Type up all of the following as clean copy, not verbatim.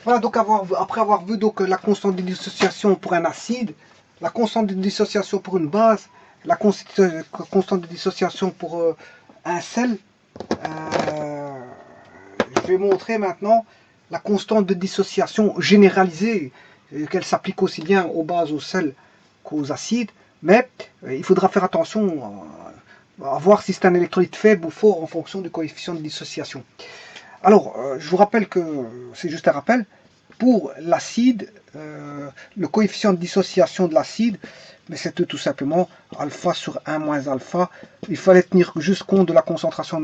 Voilà, donc après avoir vu donc, la constante de dissociation pour un acide, la constante de dissociation pour une base, la constante de dissociation pour un sel, je vais montrer maintenant la constante de dissociation généralisée, qu'elle s'applique aussi bien aux bases, aux sels qu'aux acides, mais il faudra faire attention à voir si c'est un électrolyte faible ou fort en fonction du coefficient de dissociation. Alors, je vous rappelle que, c'est juste un rappel, pour l'acide, le coefficient de dissociation de l'acide, mais c'était tout simplement alpha sur 1 moins alpha. Il fallait tenir juste compte de la concentration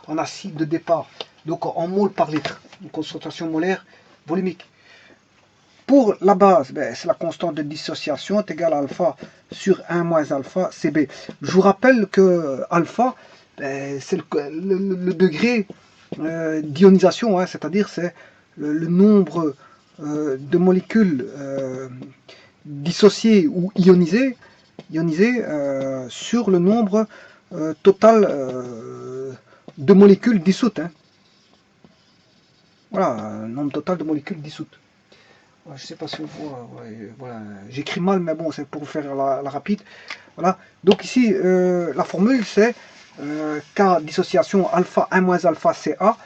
en acide de départ, donc en mol par litre, une concentration molaire volumique. Pour la base, ben, c'est la constante de dissociation est égale à alpha sur 1 moins alpha Cb. Je vous rappelle que alpha, ben, c'est le degré d'ionisation, hein, c'est-à-dire c'est le nombre de molécules dissociées ou ionisées, sur le nombre total de molécules dissoutes. Hein. Voilà, nombre total de molécules dissoutes. Je ne sais pas si on voit, voilà. J'écris mal, mais bon, c'est pour faire la rapide. Voilà. Donc ici, la formule, c'est K dissociation alpha 1 moins alpha Ca.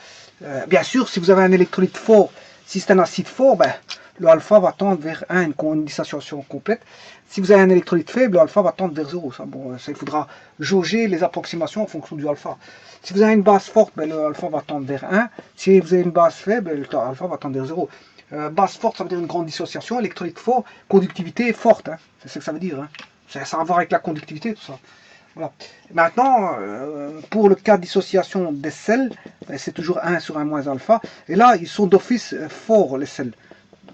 Bien sûr, si vous avez un électrolyte fort, si c'est un acide fort, ben, le alpha va tendre vers 1, une dissociation complète. Si vous avez un électrolyte faible, le alpha va tendre vers 0. Ça, bon, ça, il faudra jauger les approximations en fonction du alpha. Si vous avez une base forte, ben, le alpha va tendre vers 1. Si vous avez une base faible, le alpha va tendre vers 0. Base forte, ça veut dire une grande dissociation. Électrolyte fort, conductivité forte. Hein. C'est ce que ça veut dire. Hein. Ça a à voir avec la conductivité, tout ça. Voilà. Maintenant, pour le cas de dissociation des sels, ben, c'est toujours 1 sur 1 moins alpha. Et là, ils sont d'office forts, les sels.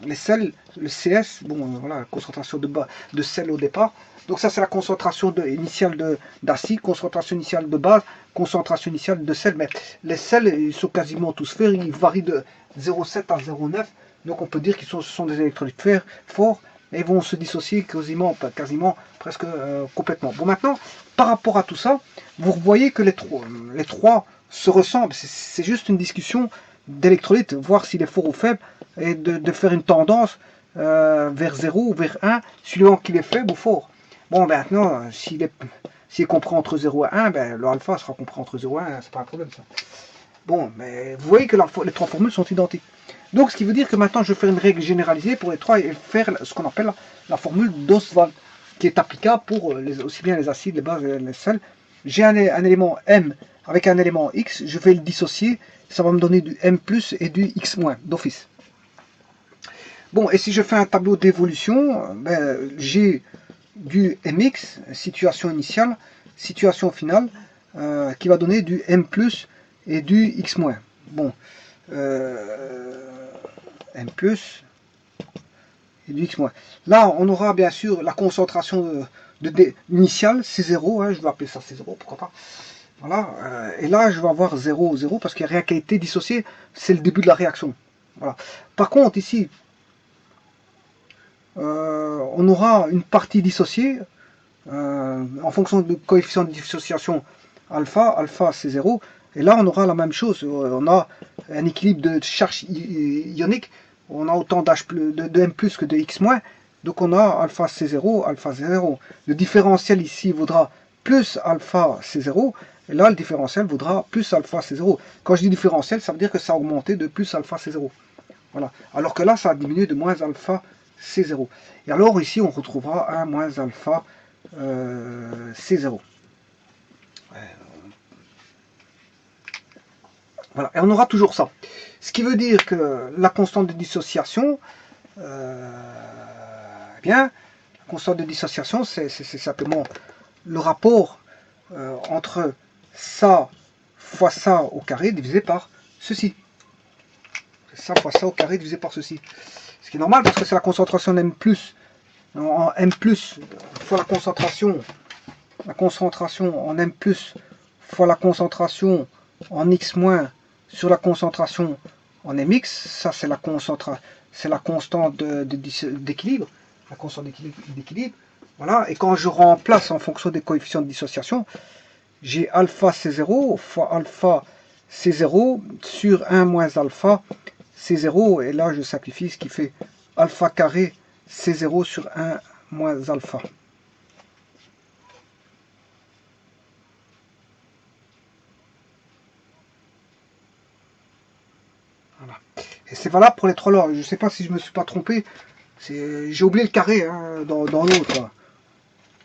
Les sels, le CS, bon, voilà, concentration de sel au départ. Donc ça, c'est la concentration initiale d'acide, concentration initiale de base, concentration initiale de sel. Mais les sels, ils sont quasiment tous forts, ils varient de 0,7 à 0,9. Donc on peut dire qu'ils ce sont des électrolytes forts, et ils vont se dissocier quasiment presque complètement. Bon, maintenant, par rapport à tout ça, vous voyez que les trois se ressemblent. C'est juste une discussion d'électrolytes, voir s'il est fort ou faible, et de faire une tendance vers 0 ou vers 1, suivant qu'il est faible ou fort. Bon, maintenant, s'il est compris entre 0 et 1, ben, le alpha sera compris entre 0 et 1, c'est pas un problème ça. Bon, mais vous voyez que les trois formules sont identiques. Donc, ce qui veut dire que maintenant, je vais faire une règle généralisée pour les trois et faire ce qu'on appelle la formule d'Ostwald, qui est applicable pour aussi bien les acides, les bases et les sels. J'ai un élément M avec un élément X, je vais le dissocier, ça va me donner du M+, et du X- d'office. Bon, et si je fais un tableau d'évolution, ben, j'ai du Mx, situation initiale, situation finale, qui va donner du M+, et du X-. Bon, M+, et du X-. Là, on aura bien sûr la concentration initiale, C0, hein, je vais appeler ça C0, pourquoi pas. Voilà, et là, je vais avoir 0, 0, parce qu'il n'y a rien qui a été dissocié, c'est le début de la réaction. Voilà. Par contre, ici, on aura une partie dissociée, en fonction du coefficient de dissociation alpha c'est 0, et là on aura la même chose, on a un équilibre de charge ionique, on a autant de M+, que de X-, donc on a alpha C0, alpha C0. Le différentiel ici vaudra plus alpha C0, et là le différentiel vaudra plus alpha C0. Quand je dis différentiel, ça veut dire que ça a augmenté de plus alpha C0. Voilà. Alors que là, ça a diminué de moins alpha C0. Et alors ici, on retrouvera 1 moins alpha C0. Voilà, et on aura toujours ça. Ce qui veut dire que la constante de dissociation, eh bien, la constante de dissociation, c'est simplement le rapport entre ça fois ça au carré divisé par ceci. C'est ça fois ça au carré divisé par ceci. Ce qui est normal parce que c'est la concentration en M+, en M+, fois la concentration en M+, fois la concentration en X- sur la concentration en Mx, ça c'est la constante d'équilibre, la constante d'équilibre, voilà, et quand je remplace en fonction des coefficients de dissociation, j'ai alpha C0 fois alpha C0 sur 1 moins alpha C0, et là je simplifie, ce qui fait alpha carré C0 sur 1 moins alpha. Voilà. Et c'est valable pour les trois lois. Je ne sais pas si je me suis pas trompé. J'ai oublié le carré hein, dans l'autre.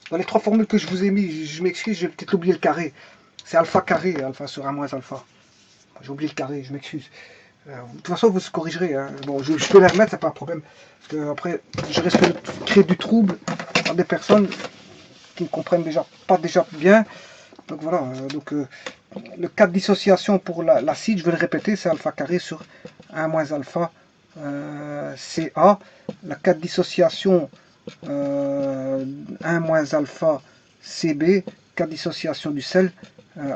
Dans les trois formules que je vous ai mis, je m'excuse, j'ai peut-être oublié le carré. C'est alpha carré, alpha sur 1 moins alpha. J'ai oublié le carré, je m'excuse. De toute façon, vous se corrigerez. Hein. Bon, je peux les remettre, c'est pas un problème. Parce que après, je risque de créer du trouble à des personnes qui ne comprennent pas déjà bien. Donc voilà. Le cas de dissociation pour l'acide, je vais le répéter, c'est alpha carré sur 1 moins alpha CA. Le cas de dissociation 1 moins alpha CB. Cas de dissociation du sel,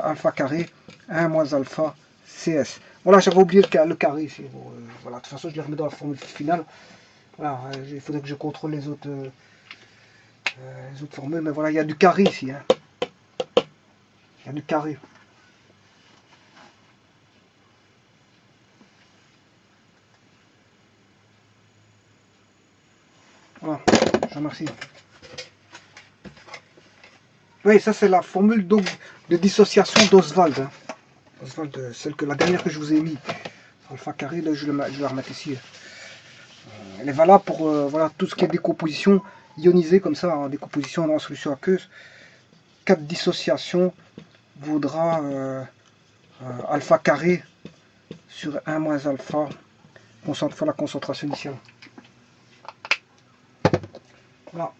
alpha carré 1 moins alpha CS. Voilà, j'avais oublié le carré ici. Bon, voilà, de toute façon, je le remets dans la formule finale. Voilà, il faudrait que je contrôle les autres formules. Mais voilà, il y a du carré ici. Hein. Il y a du carré. Voilà, je vous remercie. Oui, ça c'est la formule donc de dissociation d'Oswald. Hein. Oswald, la dernière que je vous ai mis. Alpha carré, là, je vais la remettre ici. Elle est valable pour voilà, tout ce qui est décomposition ionisée comme ça, hein, décomposition dans la solution aqueuse. Cas de dissociation vaudra alpha carré sur 1 moins alpha fois la concentration initiale. Voilà,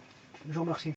je vous remercie.